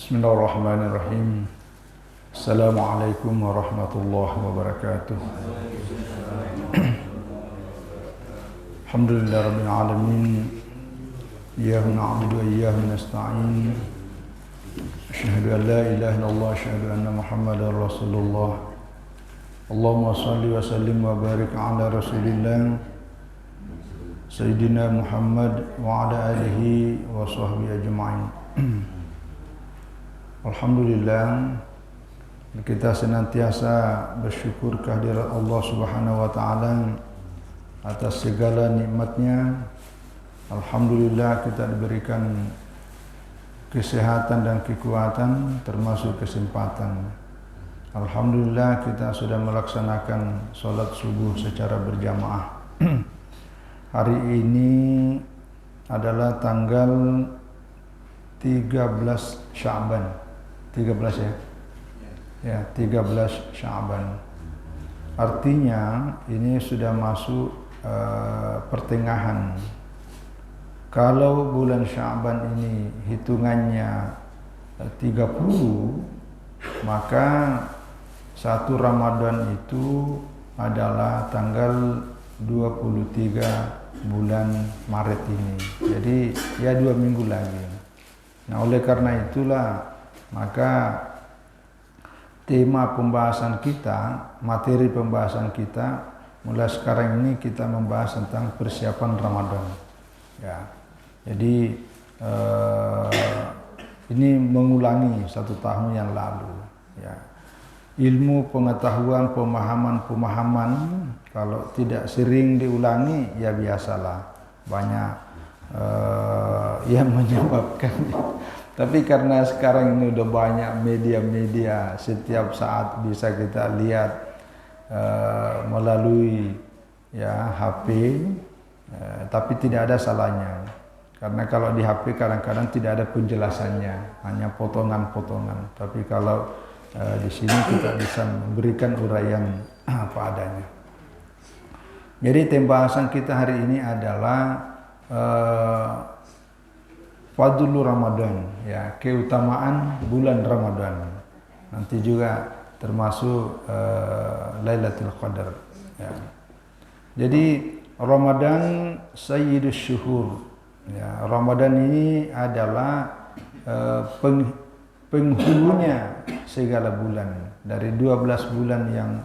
Bismillahirrahmanirrahim. Assalamualaikum warahmatullahi wabarakatuh. Alhamdulillah rabbil alamin. Iyyahu na'budu wa iyyahu nasta'in. Asyhadu an la ilaha illallah, asyhadu anna Muhammadar Rasulullah. Allahumma shalli wa sallim wa barik ala Rasulillah Sayyidina Muhammad wa ala alihi wa sahbihi ajma'in. Alhamdulillah, kita senantiasa bersyukur kehadirat Allah Subhanahu wa taala atas segala nikmatnya. Alhamdulillah kita diberikan kesehatan dan kekuatan termasuk kesempatan. Alhamdulillah kita sudah melaksanakan salat subuh secara berjamaah. Hari ini adalah tanggal 13 Sya'ban. 13 ya? Ya, 13 Sya'ban. Artinya ini sudah masuk pertengahan. Kalau bulan Sya'ban ini hitungannya 30, maka satu Ramadan itu adalah tanggal 23 bulan Maret ini. Jadi ya 2 minggu lagi. Nah, oleh karena itulah maka tema pembahasan kita, materi pembahasan kita mulai sekarang ini kita membahas tentang persiapan Ramadan. Ya, jadi ini mengulangi 1 tahun yang lalu. Ya, ilmu, pengetahuan, pemahaman kalau tidak sering diulangi ya biasalah banyak yang menyebabkan. Tapi karena sekarang ini udah banyak media-media, setiap saat bisa kita lihat melalui ya HP, tapi tidak ada salahnya. Karena kalau di HP kadang-kadang tidak ada penjelasannya, hanya potongan-potongan. Tapi kalau di sini kita bisa memberikan uraian apa adanya. Jadi pembahasan kita hari ini adalah Fadlul Ramadan, ya, keutamaan bulan Ramadan. Nanti juga termasuk Lailatul Qadar. Ya. Jadi Ramadan Sayyidus Syuhur. Ya, Ramadan ini adalah penghulunya segala bulan. Dari 12 bulan yang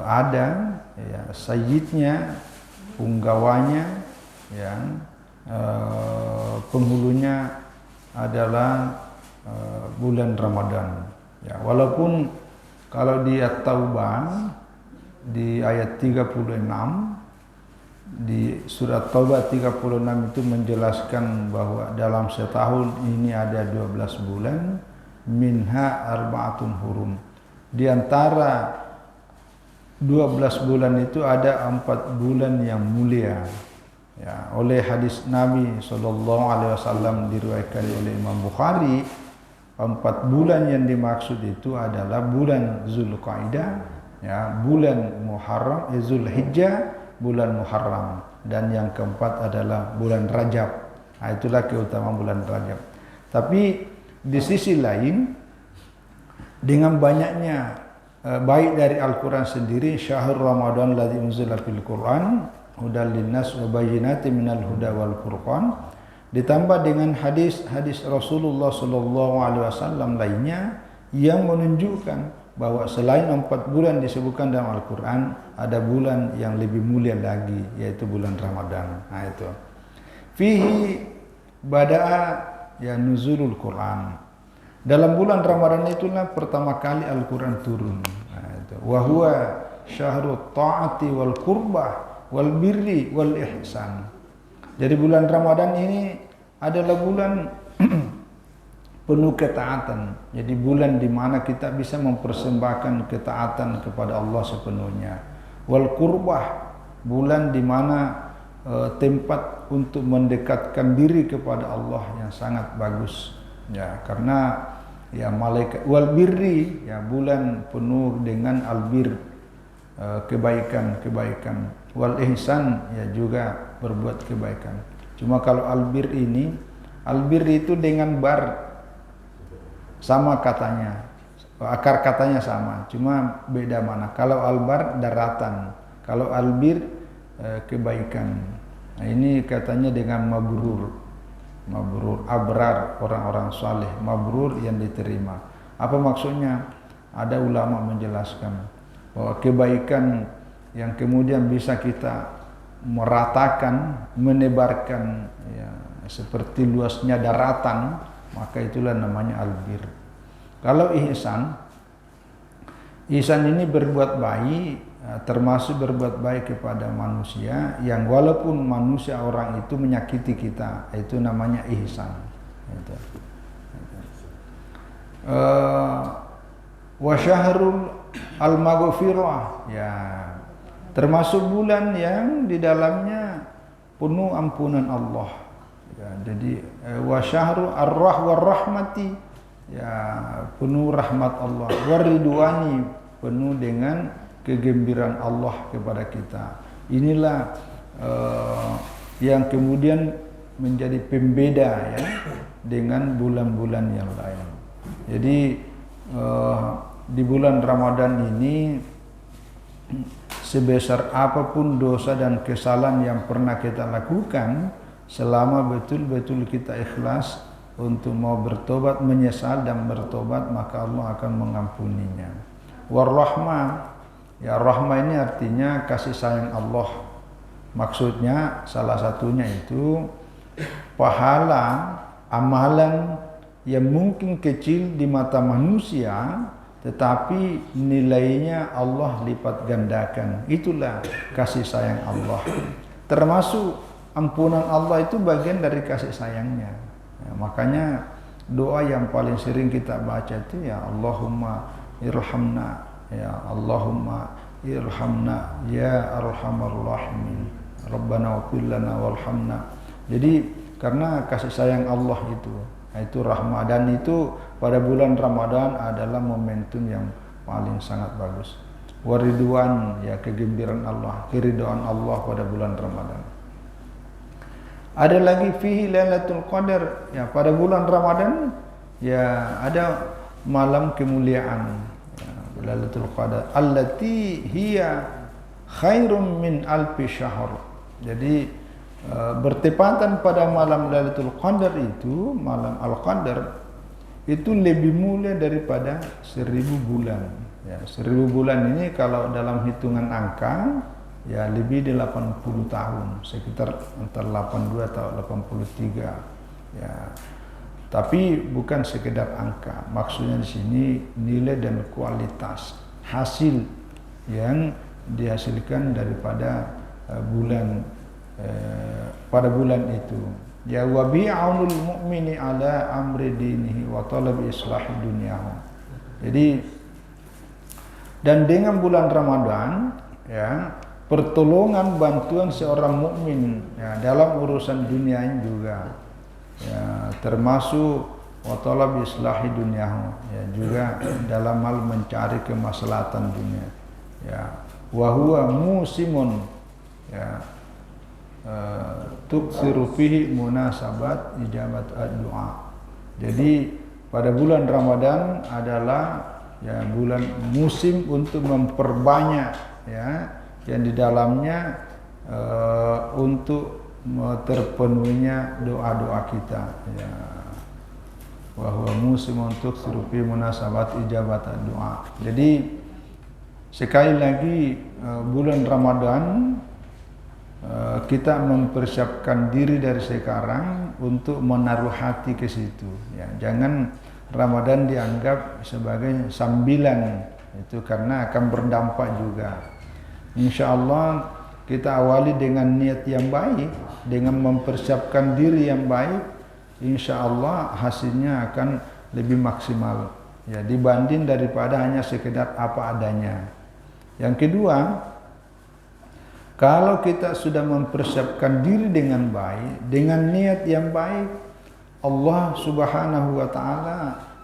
ada, ya, sayyidnya, punggawanya, yang penghulunya adalah bulan Ramadan. Ya, walaupun kalau di At-Taubah di ayat 36, di surat Taubah 36 itu menjelaskan bahwa dalam setahun ini ada 12 bulan, minha arba'atun hurum. Di antara 12 bulan itu ada 4 bulan yang mulia. Ya, oleh hadis Nabi SAW diriwayatkan oleh Imam Bukhari, 4 bulan yang dimaksud itu adalah bulan Zulqa'dah, ya, bulan Muharram, Zulhijjah, bulan Muharram, dan yang keempat adalah bulan Rajab. Nah, itulah keutamaan bulan Rajab. Tapi di sisi lain, dengan banyaknya baik dari Al-Quran sendiri, syahrul Ramadan ladzi unzila fil Quran hudal linnas wa bayyinatin minal huda wal furqan, ditambah dengan hadis-hadis Rasulullah sallallahu alaihi wasallam lainnya yang menunjukkan bahwa selain 4 bulan disebutkan dalam Al-Quran, ada bulan yang lebih mulia lagi, yaitu bulan Ramadan. Nah, itu fihi bada'a ya nuzulul Quran. Dalam bulan Ramadan itulah pertama kali Al-Quran turun. Nah, itu wa huwa syahrut ta'ati wal qurbah wal birri wal ihsan. Jadi bulan Ramadan ini adalah bulan penuh ketaatan. Jadi bulan di mana kita bisa mempersembahkan ketaatan kepada Allah sepenuhnya. Wal qurbah, bulan di mana tempat untuk mendekatkan diri kepada Allah yang sangat bagus. Ya, karena ya malaikat. Wal birri, ya, bulan penuh dengan albir, kebaikan-kebaikan. Wal ihsan, ya, juga berbuat kebaikan. Cuma kalau albir ini, albir itu dengan bar. sama katanya, akar katanya sama, cuma beda mana. Kalau albar daratan, kalau albir kebaikan. Nah, ini katanya dengan mabrur, abrar, orang-orang saleh, mabrur yang diterima. Apa maksudnya? Ada ulama menjelaskan bahwa kebaikan yang kemudian bisa kita meratakan, menebarkan, ya, seperti luasnya daratan, maka itulah namanya albir. Kalau ihsan ini berbuat baik, termasuk berbuat baik kepada manusia yang walaupun manusia orang itu menyakiti kita, itu namanya ihsan. Wa syahrul al-maghfirah, ya, termasuk bulan yang di dalamnya penuh ampunan Allah. Ya, jadi wa syahrul ar-rahmati, ya, penuh rahmat Allah, waridwani, penuh dengan kegembiraan Allah kepada kita. Inilah yang kemudian menjadi pembeda, ya, dengan bulan-bulan yang lain. Jadi di bulan Ramadan ini sebesar apapun dosa dan kesalahan yang pernah kita lakukan, selama betul-betul kita ikhlas untuk mau bertobat, menyesal dan bertobat, maka Allah akan mengampuninya. Warrahmah, ya, rahmah ini artinya kasih sayang Allah. Maksudnya salah satunya itu pahala amalan yang mungkin kecil di mata manusia, tetapi nilainya Allah lipat gandakan. Itulah kasih sayang Allah. Termasuk ampunan Allah itu bagian dari kasih sayangnya. Ya, makanya doa yang paling sering kita baca itu, ya Allahumma irhamna, ya Allahumma irhamna ya arhamar rahimin, Rabbana waghfir lana warhamna. Jadi karena kasih sayang Allah itu rahmah, dan itu pada bulan Ramadan adalah momentum yang paling sangat bagus. Waridwan, ya, kegembiraan Allah, keridhaan Allah pada bulan Ramadan. Ada lagi fihi lailatul qadar, ya, pada bulan Ramadan, ya, ada malam kemuliaan, ya, lailatul qadar allati hiya khairum min alfi syahr. Jadi bertepatan pada malam Lailatul Qadar itu, malam Al-Qadar itu lebih mulia daripada 1000 bulan. Ya, 1000 bulan ini kalau dalam hitungan angka, ya, lebih dari 80 tahun, sekitar antara 82 atau 83. Ya. Tapi bukan sekedar angka, maksudnya di sini nilai dan kualitas hasil yang dihasilkan daripada bulan pada bulan itu. Ya, wa bi'aunul mu'mini ala amri dinihi wa talabi islahi dunyahu. Jadi, dan dengan bulan Ramadan, ya, pertolongan bantuan seorang mukmin, ya, dalam urusan dunianya juga, ya, termasuk wa talabi islahi dunyahu, ya, juga dalam hal mencari kemaslahatan dunia. Ya, wa huwa musimun, ya, tuksiru fihi munasabat ijabat ad-du'a. Jadi pada bulan Ramadan adalah, ya, bulan musim untuk memperbanyak, ya, yang di dalamnya untuk terpenuhinya doa-doa kita, ya. Wa huwa musimun tuksiru fihi munasabat ijabat ad-du'a. Jadi sekali lagi bulan Ramadan kita mempersiapkan diri dari sekarang untuk menaruh hati ke situ. Ya, jangan Ramadan dianggap sebagai sambilan, itu karena akan berdampak juga. Insya Allah kita awali dengan niat yang baik, dengan mempersiapkan diri yang baik, insya Allah hasilnya akan lebih maksimal, ya, dibanding daripada hanya sekedar apa adanya. Yang kedua, kalau kita sudah mempersiapkan diri dengan baik, dengan niat yang baik, Allah Subhanahu wa Ta'ala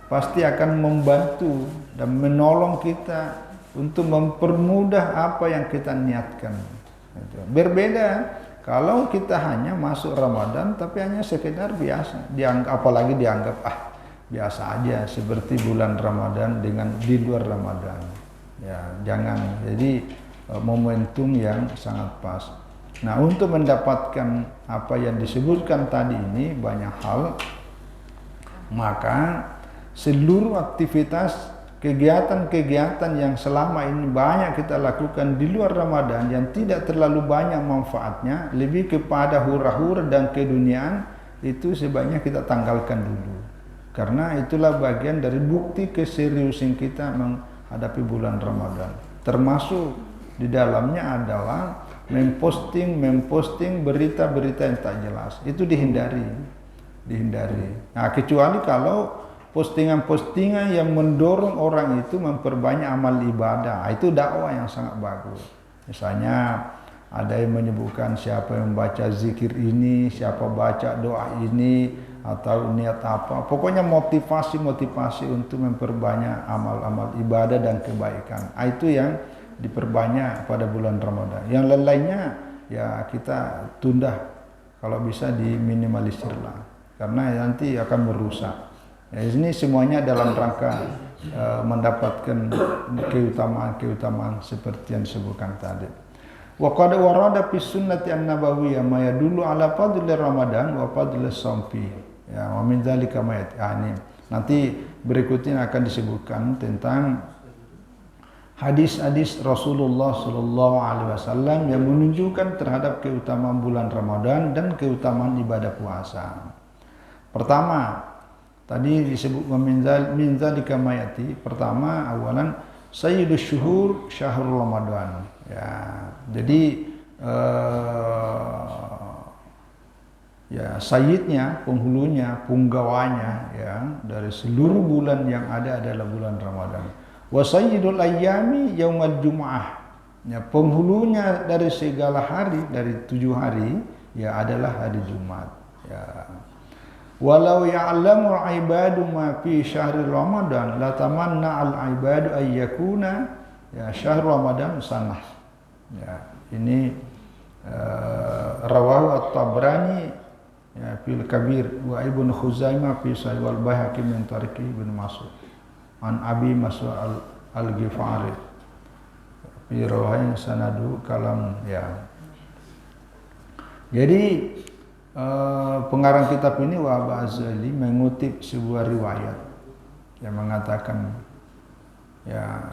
pasti akan membantu dan menolong kita untuk mempermudah apa yang kita niatkan. Berbeda kalau kita hanya masuk Ramadan tapi hanya sekedar biasa, apalagi dianggap biasa aja seperti bulan Ramadan dengan di luar Ramadan. Ya, jangan. Jadi momentum yang sangat pas. Nah, untuk mendapatkan apa yang disebutkan tadi ini banyak hal, maka seluruh aktivitas kegiatan-kegiatan yang selama ini banyak kita lakukan di luar Ramadan yang tidak terlalu banyak manfaatnya, lebih kepada hura-hura dan keduniaan, itu sebaiknya kita tanggalkan dulu. Karena itulah bagian dari bukti keseriusan kita menghadapi bulan Ramadan. Termasuk di dalamnya adalah memposting berita-berita yang tak jelas. Itu dihindari. Nah, kecuali kalau postingan-postingan yang mendorong orang itu memperbanyak amal ibadah, itu dakwah yang sangat bagus. Misalnya ada yang menyebutkan siapa yang membaca zikir ini, siapa baca doa ini, atau niat apa. Pokoknya motivasi untuk memperbanyak amal-amal ibadah dan kebaikan. Itu yang diperbanyak pada bulan Ramadan. Yang lainnya ya kita tunda, kalau bisa diminimalisirlah, karena nanti akan merusak. Ya, ini semuanya dalam rangka mendapatkan keutamaan seperti yang disebutkan tadi. Wa qad warada fi sunnati an-nabawiyyah ma yadullu ala fadli Ramadan wa fadli shaumi. Ya, wa min dzalika ma ini nanti berikutnya akan disebutkan tentang hadis-hadis Rasulullah sallallahu alaihi wasallam yang menunjukkan terhadap keutamaan bulan Ramadan dan keutamaan ibadah puasa. Pertama, tadi disebut min dzalika mayati. Pertama, awalan sayyidus syuhur syahrul Ramadan. Ya, jadi ya sayyidnya, penghulunya, punggawanya ya dari seluruh bulan yang ada adalah bulan Ramadan. Wa sayyidul ayyami yaumul jumu'ah. Ya, penghulunya dari segala hari, dari 7 hari ya adalah hari Jumat. Ya. Walau ya'lamu al-ibadu ma fi syahri Ramadan la tamanna al-ibadu ay yakuna ya syahr Ramadan sanah. Ya, ini rawahu at-Tabrani ya fil Kabir wa Ibnu Khuzaimah fi Sahih wal Baihaqi min tariqi Ibnu Mas'ud an Abi Mas'ud al-Ghifari fi rawahin sanadu kalam ya. Jadi pengarang kitab ini Wahab Az-Zali mengutip sebuah riwayat yang mengatakan ya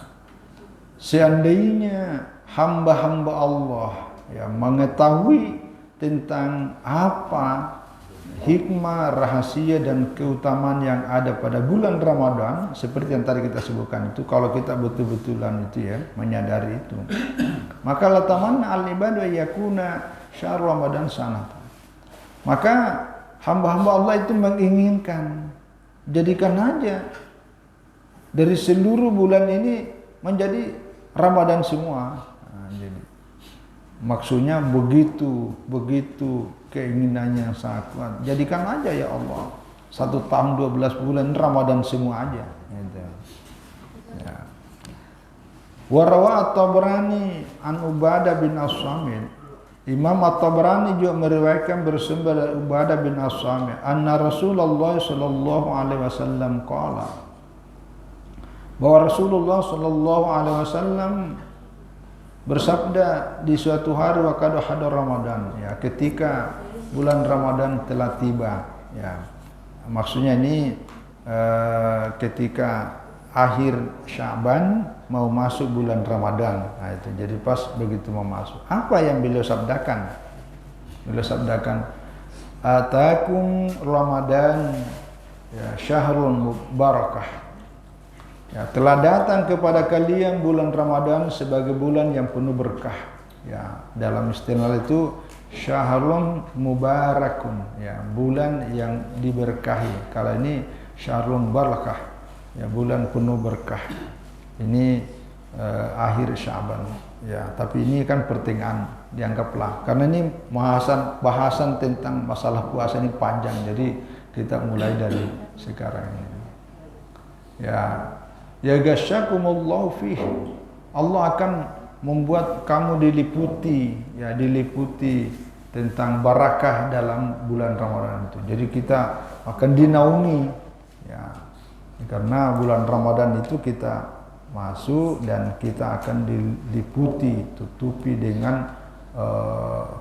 seandainya hamba-hamba Allah ya mengetahui tentang apa hikmah, rahasia dan keutamaan yang ada pada bulan Ramadan seperti yang tadi kita sebutkan itu, kalau kita betul-betulan itu ya menyadari itu, maka latamanna al-ibadu yakuna syahr Ramadan sanata. Maka hamba-hamba Allah itu menginginkan jadikan aja dari seluruh bulan ini menjadi Ramadan semua. Nah, jadi maksudnya begitu keinginannya yang sangat kuat. Jadikan aja ya Allah 1 tahun 12 bulan Ramadan semua aja. Gitu. Ya. Warawa at-Tabrani an Ubadah bin As-Samit. Imam At-Tabrani juga meriwayatkan bersumber dari Ubadah bin As-Samit anna Rasulullah sallallahu alaihi wasallam qala, bahwa Rasulullah sallallahu alaihi wasallam bersabda di suatu hari waktu hadar Ramadan ya, ketika bulan Ramadan telah tiba ya. Maksudnya ini ketika akhir Sya'ban mau masuk bulan Ramadan. Nah, itu jadi pas begitu mau masuk. Apa yang beliau sabdakan? Beliau sabdakan, atakum Ramadan ya syahrun mubarakah. Ya, telah datang kepada kalian bulan Ramadan sebagai bulan yang penuh berkah. Ya, dalam istilah itu syahrun mubarakun, ya, bulan yang diberkahi. Kalau ini syahrun barakah, ya, bulan penuh berkah. Ini akhir Sya'ban. Ya, tapi ini kan pertengahan dianggaplah. Karena ini bahasan tentang masalah puasa ini panjang. Jadi kita mulai dari sekarang ini. Ya, ya gasyakumullahu fihi. Allah akan membuat kamu diliputi tentang barakah dalam bulan Ramadan itu. Jadi kita akan dinaungi ya Karena bulan Ramadan itu kita masuk dan kita akan diliputi, tutupi dengan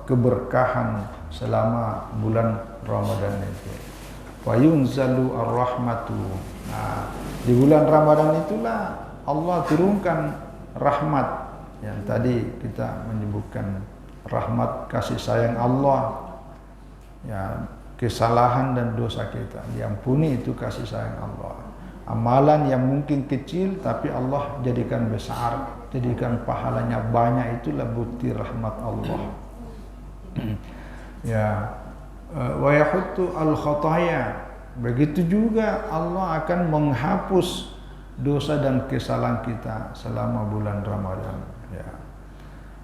keberkahan selama bulan Ramadan itu. Wa yunzalu ar-rahmatu. Nah, di bulan Ramadan itulah Allah turunkan rahmat yang tadi kita menyebutkan, rahmat kasih sayang Allah. Ya, kesalahan dan dosa kita diampuni, itu kasih sayang Allah. Amalan yang mungkin kecil tapi Allah jadikan besar, jadikan pahalanya banyak, itulah bukti rahmat Allah. Ya, wa yahuttu al-khataya. Begitu juga Allah akan menghapus dosa dan kesalahan kita selama bulan Ramadan. Ya.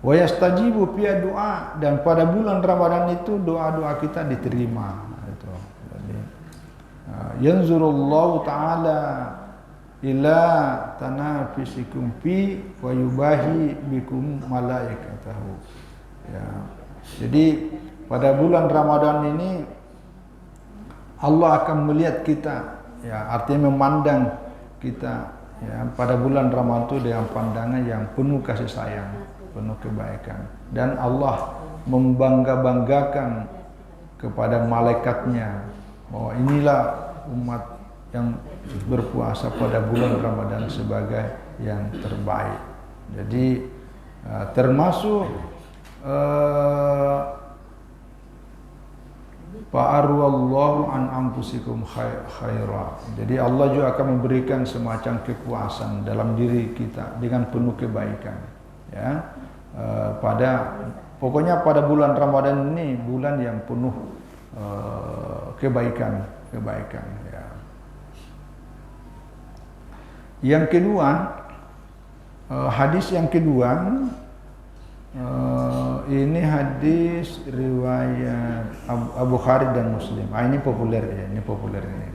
Wa yastajibu fi doa, dan pada bulan Ramadan itu doa-doa kita diterima. Itu. Jadi yanzurullahu ta'ala ila tanafisikum fi wa yubahi bikum malaikatahu. Ya. Jadi pada bulan Ramadan ini Allah akan melihat kita, ya, artinya memandang kita, ya, pada bulan Ramadan itu dengan pandangan yang penuh kasih sayang, penuh kebaikan, dan Allah membangga-banggakan kepada malaikatnya bahwa inilah umat yang berpuasa pada bulan Ramadan sebagai yang terbaik. Jadi termasuk fa'arwallahu an anfusikum khaira. Jadi Allah juga akan memberikan semacam kepuasan dalam diri kita dengan penuh kebaikan. Ya, pokoknya pada bulan Ramadan ini bulan yang penuh kebaikan. Ya. Yang kedua, hadis yang kedua, ini hadis riwayat Abu Bukhari dan Muslim. Ini populer ya, ini populer ini.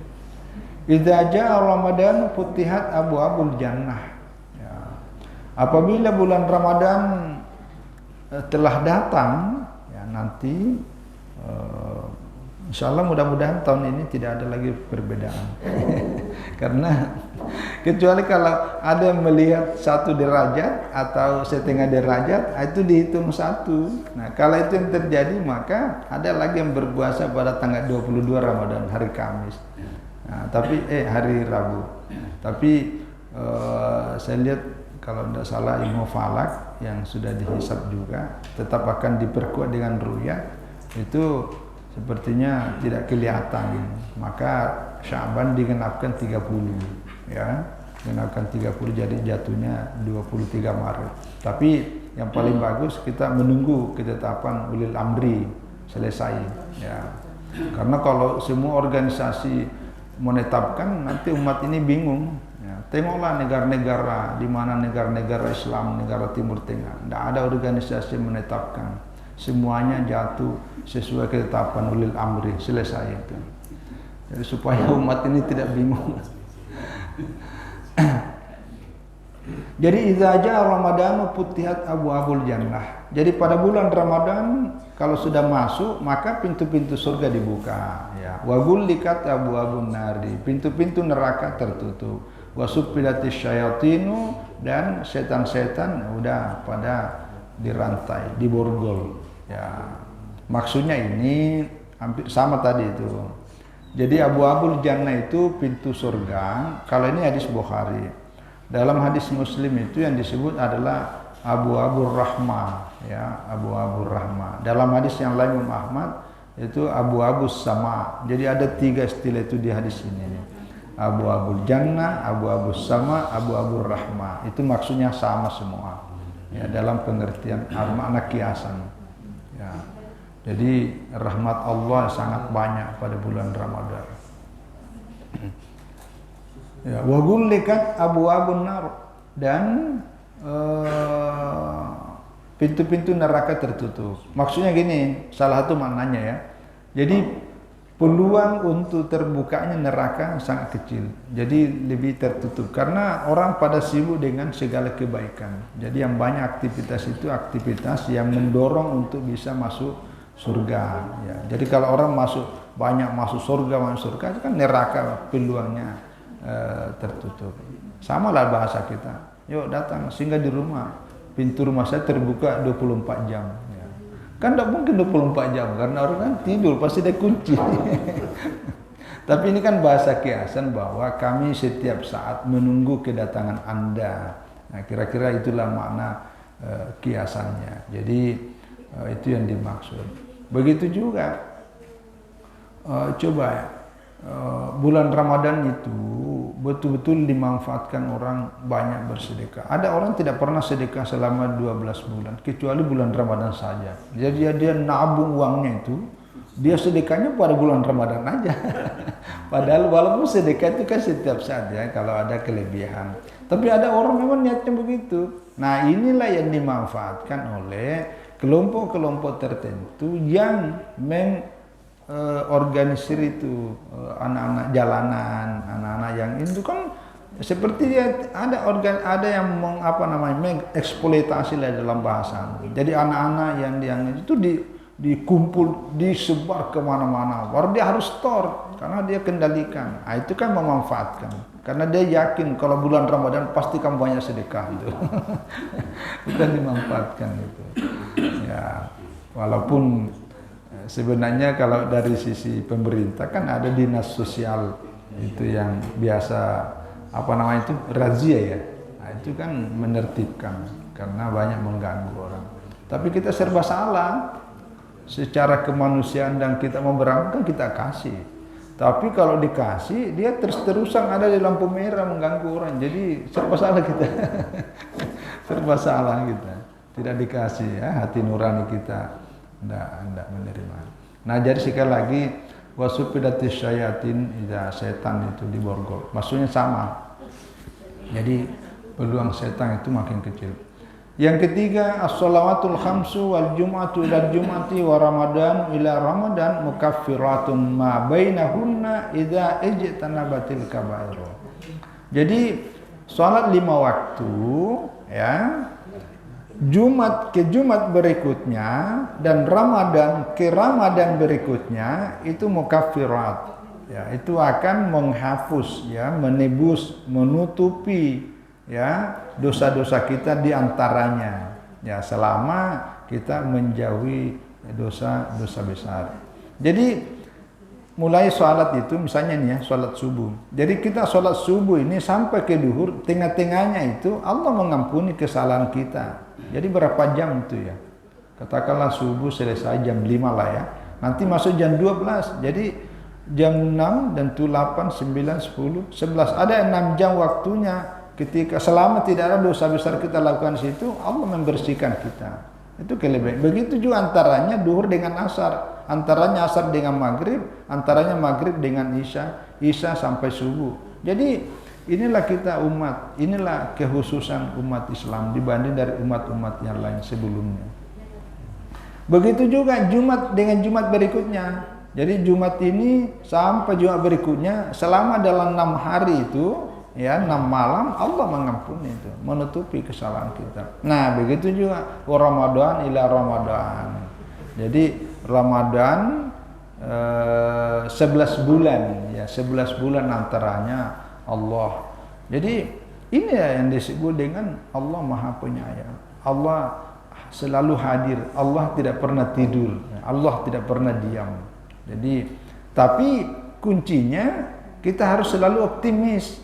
Idza jaa Ramadan futihat abwaabul jannah. Ya. Apabila bulan Ramadan telah datang, ya, nanti insyaallah mudah-mudahan tahun ini tidak ada lagi perbedaan. Karena kecuali kalau ada yang melihat 1 derajat atau setengah derajat, itu dihitung 1. Nah, kalau itu yang terjadi, maka ada lagi yang berpuasa pada tanggal 22 Ramadan, hari Kamis. Nah, tapi hari Rabu. Tapi saya lihat kalau tidak salah ilmu falak yang sudah dihisab juga tetap akan diperkuat dengan ru'yah, itu sepertinya tidak kelihatan. Maka Sya'ban digenapkan 30, ya, digenapkan 30, jadi jatuhnya 23 Maret. Tapi yang paling bagus kita menunggu ketetapan ulil amri selesai, ya. Karena kalau semua organisasi menetapkan, nanti umat ini bingung. Ya, tengoklah negara-negara di mana negara-negara Islam, negara Timur Tengah, tidak ada organisasi yang menetapkan. Semuanya jatuh sesuai ketetapan ulil amri, selesai itu. Jadi supaya umat ini tidak bingung. Jadi idza jaa Ramadan futihat abwaabul jannah. Jadi pada bulan Ramadan kalau sudah masuk, maka pintu-pintu surga dibuka, ya. Wa ghullikat abwaabun nari. Pintu-pintu neraka tertutup. Wa suppilatis syayatinu, dan setan-setan udah pada dirantai, diborgol. Ya. Maksudnya ini hampir sama tadi itu. Jadi abwaabul jannah itu pintu surga. Kalau ini hadis Bukhari. Dalam hadis Muslim itu yang disebut adalah abwaabur rahmah, ya, abwaabur rahmah. Dalam hadis yang lain Imam Ahmad itu abwaabus sama. Jadi ada 3 istilah itu di hadis ini. Abwaabul jannah, abwaabus sama, abwaabur rahmah. Itu maksudnya sama semua. Ya, dalam pengertian makna kiasan. Ya. Jadi rahmat Allah sangat banyak pada bulan Ramadan. Ya, wa ghullikat abwaabun nar, dan pintu-pintu neraka tertutup. Maksudnya gini, salah satu maknanya ya. Jadi peluang untuk terbukanya neraka sangat kecil. Jadi lebih tertutup karena orang pada sibuk dengan segala kebaikan. Jadi yang banyak aktivitas itu aktivitas yang mendorong untuk bisa masuk surga, ya. Jadi kalau orang banyak masuk surga itu kan neraka peluangnya tertutup. Sama lah bahasa kita. Yuk datang singgah di rumah. Pintu rumah saya terbuka 24 jam. Ya. Kan tidak mungkin 24 jam karena orang kan tidur pasti ada kunci. Tapi ini kan bahasa kiasan bahwa kami setiap saat menunggu kedatangan Anda. Nah, kira-kira itulah makna kiasannya. Jadi itu yang dimaksud. Begitu juga coba bulan Ramadan itu betul-betul dimanfaatkan orang banyak bersedekah. Ada orang tidak pernah sedekah selama 12 bulan kecuali bulan Ramadan saja. Jadi dia nabung uangnya itu, dia sedekahnya pada bulan Ramadan aja. Padahal walaupun sedekah itu kan setiap saat ya kalau ada kelebihan. Tapi ada orang memang niatnya begitu. Nah, inilah yang dimanfaatkan oleh kelompok-kelompok tertentu yang organisir itu anak-anak jalanan, anak-anak yang itu kan seperti dia ada yang mengeksploitasi lah dalam bahasa. Jadi anak-anak yang itu dikumpul, disebar kemana-mana. Baru dia harus store karena dia kendalikan. Nah, itu kan memanfaatkan. Karena dia yakin kalau bulan Ramadan pasti kamu banyak sedekah itu. Itu kan dimanfaatkan itu. Ya, walaupun sebenarnya kalau dari sisi pemerintah kan ada dinas sosial itu yang biasa itu razia ya. Nah, itu kan menertibkan karena banyak mengganggu orang. Tapi kita serba salah secara kemanusiaan dan kita mau berangkat kita kasih. Tapi kalau dikasih dia terus-terusan ada di lampu merah mengganggu orang. Jadi serba salah kita. Serba salah kita. Tidak dikasih ya, hati nurani kita tidak menerima. Nah, jadi sekali lagi wasupidatis syayatin, setan itu diborgol. Maksudnya sama. Jadi peluang setan itu makin kecil. Yang ketiga, as-shalawatul khamsu wal jum'atu ila jum'ati wa ramadan ila ramadan mukaffiratun ma bainahunna idza ijtanabatil kaba'ir. Jadi salat 5 waktu ya, Jumat ke Jumat berikutnya dan Ramadan ke Ramadan berikutnya itu mukaffirat. Ya, itu akan menghapus ya, menebus, menutupi ya dosa-dosa kita diantaranya ya selama kita menjauhi dosa-dosa besar. Jadi mulai sholat itu misalnya nih ya sholat subuh. Jadi kita sholat subuh ini sampai ke duhur, tengah-tengahnya itu Allah mengampuni kesalahan kita. Jadi berapa jam itu ya? Katakanlah subuh selesai jam 5 lah ya. Nanti masuk jam 12. Jadi jam 6 dan 8, 9, 10, 11 ada 6 jam waktunya. Ketika selama tidak ada dosa besar kita lakukan situ, Allah membersihkan kita. Itu kelebihan. Begitu juga antaranya duhur dengan asar, antaranya asar dengan maghrib, antaranya maghrib dengan isya, isya sampai subuh. Jadi inilah kita umat, inilah kekhususan umat Islam dibanding dari umat-umat yang lain sebelumnya. Begitu juga Jumat dengan Jumat berikutnya. Jadi Jumat ini sampai Jumat berikutnya selama dalam 6 hari itu ya 6 malam Allah mengampuni itu, menutupi kesalahan kita. Nah, begitu juga Ramadan ila Ramadan. Jadi Ramadan 11 bulan ya, 11 bulan antaranya Allah. Jadi ini yang disebut dengan Allah Maha Penyayang. Allah selalu hadir, Allah tidak pernah tidur, Allah tidak pernah diam. Jadi tapi kuncinya kita harus selalu optimis,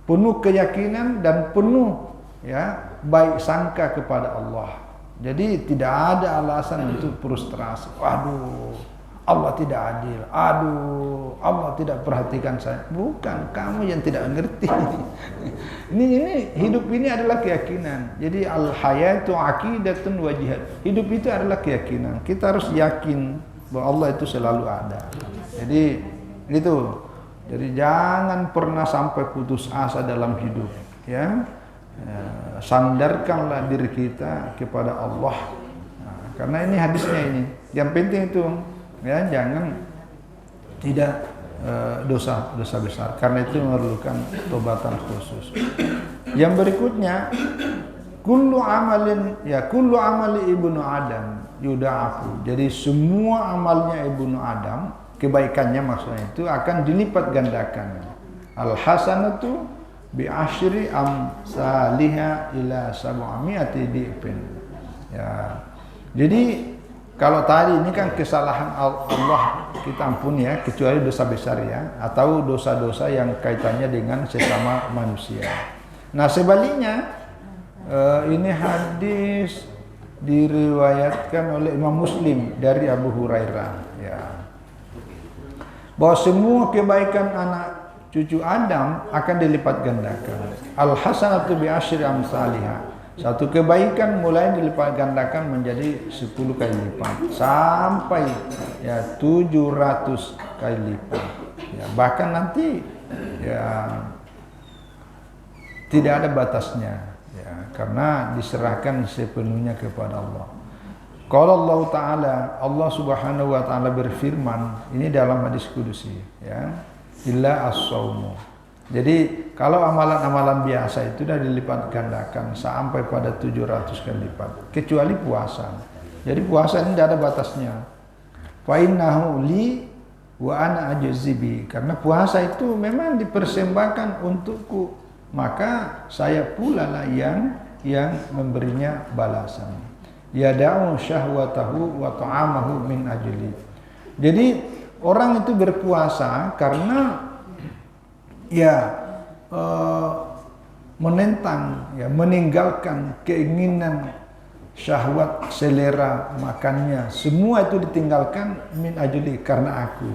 penuh keyakinan dan penuh ya baik sangka kepada Allah. Jadi tidak ada alasan untuk frustrasi. Aduh, Allah tidak adil. Aduh, Allah tidak perhatikan saya. Bukan, kamu yang tidak mengerti. ini hidup ini adalah keyakinan. Jadi al-hayatu aqidatun wa jihad. Hidup itu adalah keyakinan. Kita harus yakin bahwa Allah itu selalu ada. Jadi itu. Jadi jangan pernah sampai putus asa dalam hidup, ya. Sandarkanlah diri kita kepada Allah. Nah, karena ini hadisnya ini. Yang penting itu, ya, jangan tidak dosa besar. Karena itu memerlukan tobatan khusus. Yang berikutnya, kullu amali ibnu Adam yuda'afu. Jadi semua amalnya ibnu Adam, kebaikannya maksudnya itu akan dilipat gandakan. Al-hasanatu bi asyri amsalihha ila sab'ami'ati di'fin. Ya. Jadi kalau tadi ini kan kesalahan Allah kita ampuni ya, kecuali dosa besar ya, atau dosa-dosa yang kaitannya dengan sesama manusia. Nah sebaliknya ini hadis diriwayatkan oleh Imam Muslim dari Abu Hurairah ya, bahwa semua kebaikan anak cucu Adam akan dilipat gandakan. Al-hasanatu bi asyri amsalihha. Satu kebaikan mulai dilipat gandakan menjadi 10 kali lipat sampai ya 700 kali lipat. Ya, bahkan nanti ya tidak ada batasnya ya, karena diserahkan sepenuhnya kepada Allah. Kalau Allah Ta'ala, Allah Subhanahu wa Ta'ala berfirman, ini dalam hadis kudusi ya, illa as-saumu. Jadi kalau amalan-amalan biasa itu sudah dilipat gandakan sampai pada 700 kali lipat, kecuali puasa. Jadi puasa ini tidak ada batasnya. Fa innahu li wa ana ajzi bi, karena puasa itu memang dipersembahkan untukku, maka saya pula lah yang memberinya balasan. Yada'u syahwatahu wa ta'amahu min ajli. Jadi orang itu berpuasa karena ya menentang ya, meninggalkan keinginan syahwat, selera makannya, semua itu ditinggalkan min ajli, karena aku.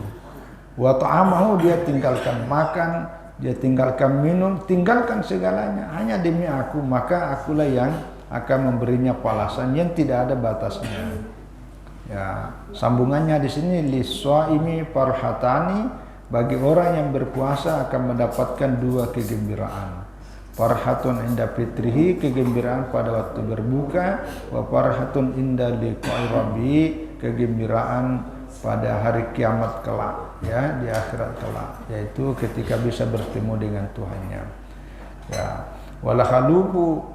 Wa ta'amahu, dia tinggalkan makan, dia tinggalkan minum, tinggalkan segalanya hanya demi aku, maka akulah yang akan memberinya balasan yang tidak ada batasnya. Ya, sambungannya di sini liswaimi farhatani, bagi orang yang berpuasa akan mendapatkan 2 kegembiraan. Farhatun inda fitrihi, kegembiraan pada waktu berbuka, wa farhatun inda liqa'i rabbi, kegembiraan pada hari kiamat kelak ya, di akhirat kelak, yaitu ketika bisa bertemu dengan Tuhannya. Ya, wala khaluqu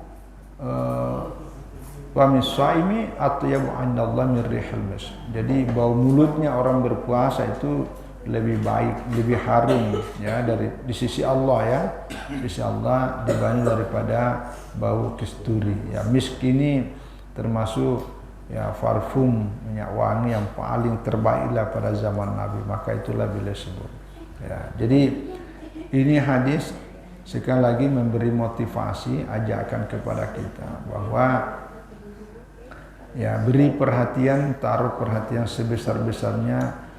wa misaimi atyabu 'indallah min rihil misk. Jadi bau mulutnya orang berpuasa itu lebih baik, lebih harum ya di sisi Allah ya, di sisi Allah dibanding daripada bau kasturi ya. Misk ini termasuk ya parfum, minyak wangi yang paling terbaiklah pada zaman Nabi, maka itulah beliau sebut ya. Jadi ini hadis sekali lagi memberi motivasi, ajakan kepada kita bahwa ya beri perhatian, taruh perhatian sebesar-besarnya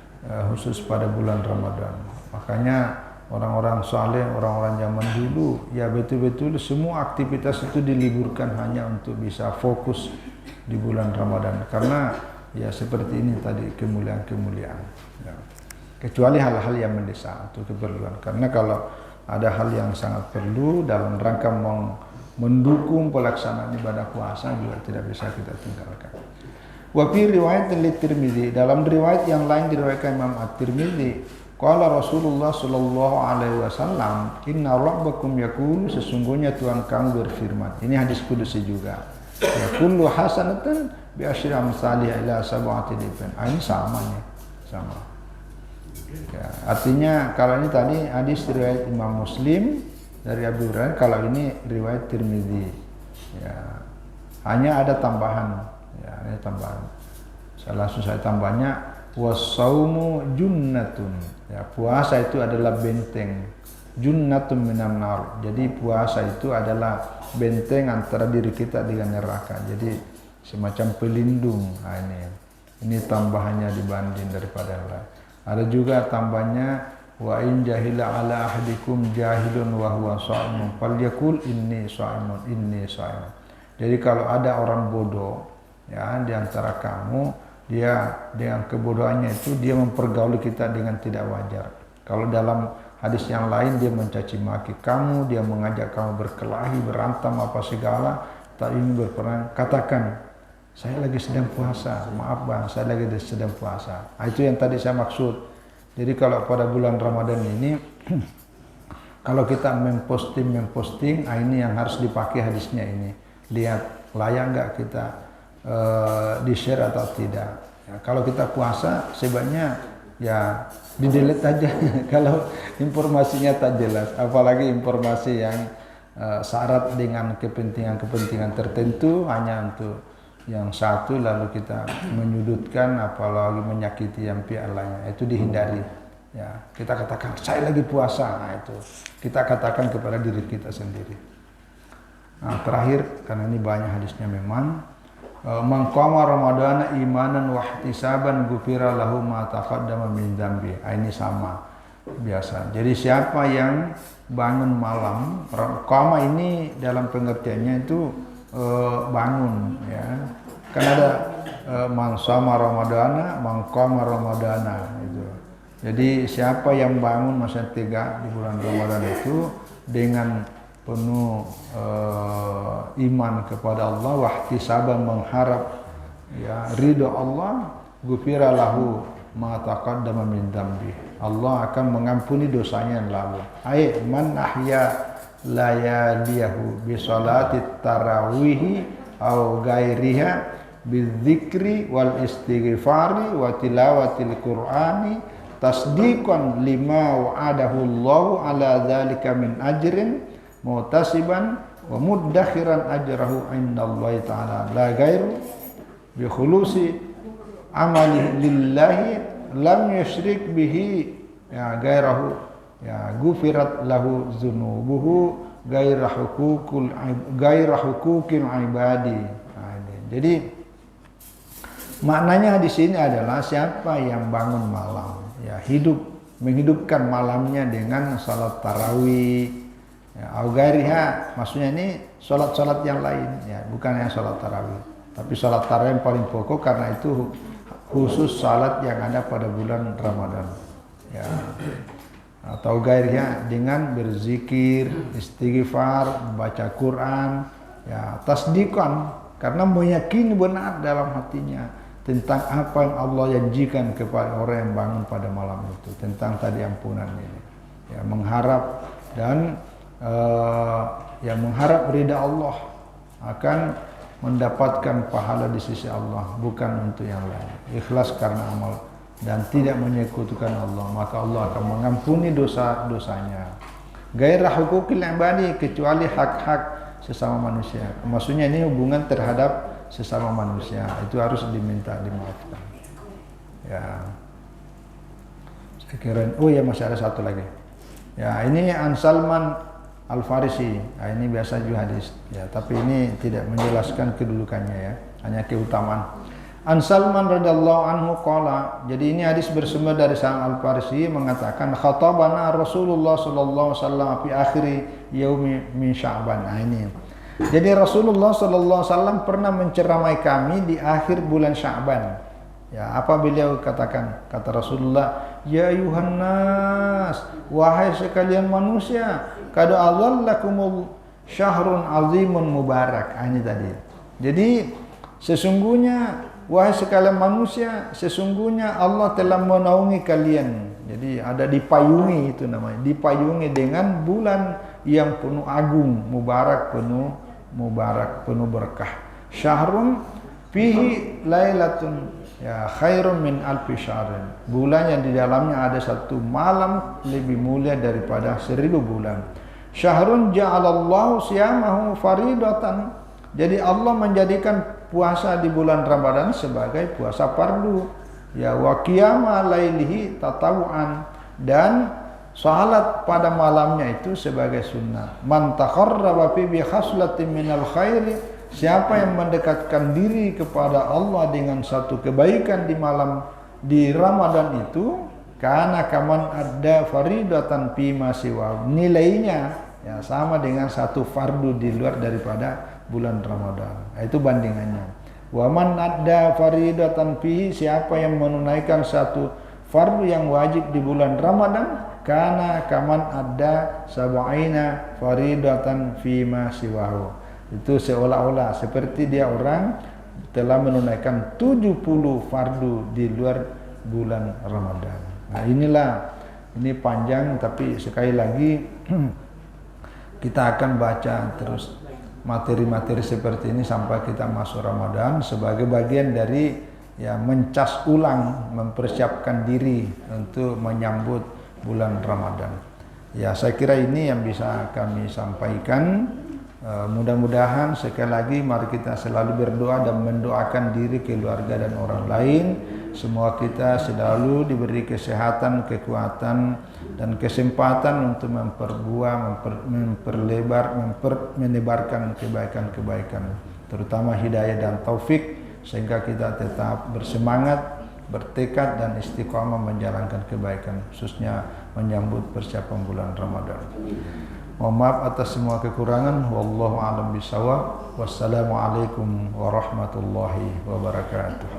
khusus pada bulan Ramadan. Makanya orang-orang saleh, orang-orang zaman dulu ya betul-betul semua aktivitas itu diliburkan hanya untuk bisa fokus di bulan Ramadan, karena ya seperti ini tadi, kemuliaan-kemuliaan ya. Kecuali hal-hal yang mendesak untuk keperluan, karena kalau ada hal yang sangat perlu dalam rangka mendukung pelaksanaan ibadah puasa juga tidak bisa kita tinggalkan. Wa fi riwayat Tirmidzi, dalam riwayat yang lain diriwayatkan Imam At-Tirmidzi, qala Rasulullah sallallahu alaihi wasallam, inna rabbakum yaqulu, sesungguhnya Tuhan kamu berfirman. Ini hadis kudusi juga. Ya kullu hasanatan bi asyri amsalihha ila sab'ati difin. Ini sama nih, sama. Ya, artinya kalau ini tadi hadis riwayat Imam Muslim dari Abu Hurairah, kalau ini riwayat Tirmidzi. Ya. Hanya ada tambahan. Ya, ini tambahan. Saya tambahnya wasaumu junnatun. Ya, puasa itu adalah benteng. Junnatun minan nar. Jadi puasa itu adalah benteng antara diri kita dengan neraka. Jadi semacam pelindung. Nah, ini tambahannya dibanding daripada yang lain. Ada juga tambahnya wa in jahila ala ahadikum jahilun wa huwa shaimun falyakul inni shaimun inni shaimun. Jadi kalau ada orang bodoh ya di antara kamu, dia dengan kebodohannya itu dia mempergauli kita dengan tidak wajar. Kalau dalam hadis yang lain dia mencaci maki kamu, dia mengajak kamu berkelahi, berantem apa segala, tak ingin berperang, katakan saya lagi sedang puasa, maaf bang, saya lagi sedang puasa. Nah, itu yang tadi saya maksud. Jadi kalau pada bulan Ramadan ini kalau kita memposting, nah ini yang harus dipakai hadisnya ini. Lihat layak nggak kita di share atau tidak. Ya, kalau kita puasa sebaiknya ya di-delete aja kalau informasinya tak jelas, apalagi informasi yang syarat dengan kepentingan-kepentingan tertentu hanya untuk yang satu, lalu kita menyudutkan apalagi menyakiti yang pihak lainnya, itu dihindari. Ya, kita katakan saya lagi puasa, nah itu kita katakan kepada diri kita sendiri. Nah, terakhir, karena ini banyak hadisnya memang, man qama ramadhana imanan wa ihtisaban ghufira lahu ma taqaddama min dzambi. Ini sama biasa. Jadi siapa yang bangun malam, qama ini dalam pengertiannya itu bangun, ya. Kan ada man shama ramadhana, man qama ramadhana itu. Jadi siapa yang bangun masa 3 di bulan Ramadan itu dengan penuh iman kepada Allah, wahtisaban, mengharap ya ridha Allah, ghufira lahu ma taqaddama min dzambi. Allah akan mengampuni dosanya yang lalu. Ai man ahya layaliyahu bi sholati tarawih au ghairiha bidzikri wal istighfari wa tilawatil qur'ani tasdiqan lima wa'adahu Allah ala dzalika min ajrin mu'tasiban wa muddakhiran ajrahu indallahi ta'ala la ghairu bi khulusi amali lillahi lam yusyrik bihi ya ghairahu ya gufirat lahu dzunubuhu ghaira hukukil ibadi. Nah, jadi maknanya di sini adalah siapa yang bangun malam, ya menghidupkan malamnya dengan salat tarawih, ya, augariha, maksudnya ini salat-salat yang lain, ya, bukan yang salat tarawih, tapi salat tarawih yang paling pokok karena itu khusus salat yang ada pada bulan Ramadan, ya. Atau gairnya dengan berzikir, istighfar, baca Quran, ya, tasdiqan, karena meyakini benar dalam hatinya tentang apa yang Allah janjikan kepada orang yang bangun pada malam itu, tentang tadi ampunan ini, ya, mengharap dan yang mengharap ridha Allah akan mendapatkan pahala di sisi Allah, bukan untuk yang lain. Ikhlas karena amal dan tidak menyekutukan Allah, maka Allah akan mengampuni dosa-dosanya. Gairah hukukil ibadi, kecuali hak-hak sesama manusia. Maksudnya ini hubungan terhadap sesama manusia, itu harus dimaafkan. Ya. Saya kira, oh ya masih ada satu lagi. Ya, ini An Salman Al-Farisi. Nah, ini biasa juga hadis, ya, tapi ini tidak menjelaskan kedudukannya, ya, hanya keutamaan. An Salman radhiyallahu anhu qala, jadi ini hadis bersumber dari Salman Al-Farisi mengatakan khatabana Rasulullah sallallahu alaihi wasallam fi akhir yaumi min Sya'ban. Nah, ini. Jadi Rasulullah sallallahu alaihi wasallam pernah menceramai kami di akhir bulan Sya'ban. Ya, apa beliau katakan? Kata Rasulullah, "Ya ayuhan nas, wahai sekalian manusia, qad adzallakumul syahrun azimun mubarak." Ini tadi. Jadi sesungguhnya wahai sekalian manusia, sesungguhnya Allah telah menaungi kalian. Jadi ada dipayungi, itu namanya, dipayungi dengan bulan yang penuh agung, mubarak, penuh berkah. Syahrun fihi lailatun ya khairun min alfi syahrin. Bulan yang di dalamnya ada satu malam lebih mulia daripada 1000 bulan. Syahrun ja'alallahu siyamahu faridatan. Jadi Allah menjadikan puasa di bulan Ramadan sebagai puasa fardu. Ya, wa qiyama lailihi tatawuan, dan salat pada malamnya itu sebagai sunnah. Man taqarraba fi bi khaslatin minal khairi, siapa yang mendekatkan diri kepada Allah dengan satu kebaikan di malam di Ramadan itu, kana kaman ada faridatan fi ma siwa, nilainya ya sama dengan satu fardu di luar daripada bulan Ramadan. Itu bandingannya. Wa man adda faridatan fihi, siapa yang menunaikan satu fardu yang wajib di bulan Ramadan, kana kaman adda sab'ina faridatan fi ma siwahu. Itu seolah-olah seperti dia orang telah menunaikan 70 fardu di luar bulan Ramadan. Nah, ini panjang, tapi sekali lagi kita akan baca terus materi-materi seperti ini sampai kita masuk Ramadan sebagai bagian dari ya mencas ulang, mempersiapkan diri untuk menyambut bulan Ramadan. Ya, saya kira ini yang bisa kami sampaikan. Mudah-mudahan sekali lagi mari kita selalu berdoa dan mendoakan diri, keluarga dan orang lain. Semua kita selalu diberi kesehatan, kekuatan dan kesempatan untuk menebarkan kebaikan-kebaikan, terutama hidayah dan taufik, sehingga kita tetap bersemangat, bertekad dan istiqamah menjalankan kebaikan, khususnya menyambut persiapan bulan Ramadan. Mohon maaf atas semua kekurangan. Wallahu a'lam bishawab. Wassalamualaikum warahmatullahi wabarakatuh.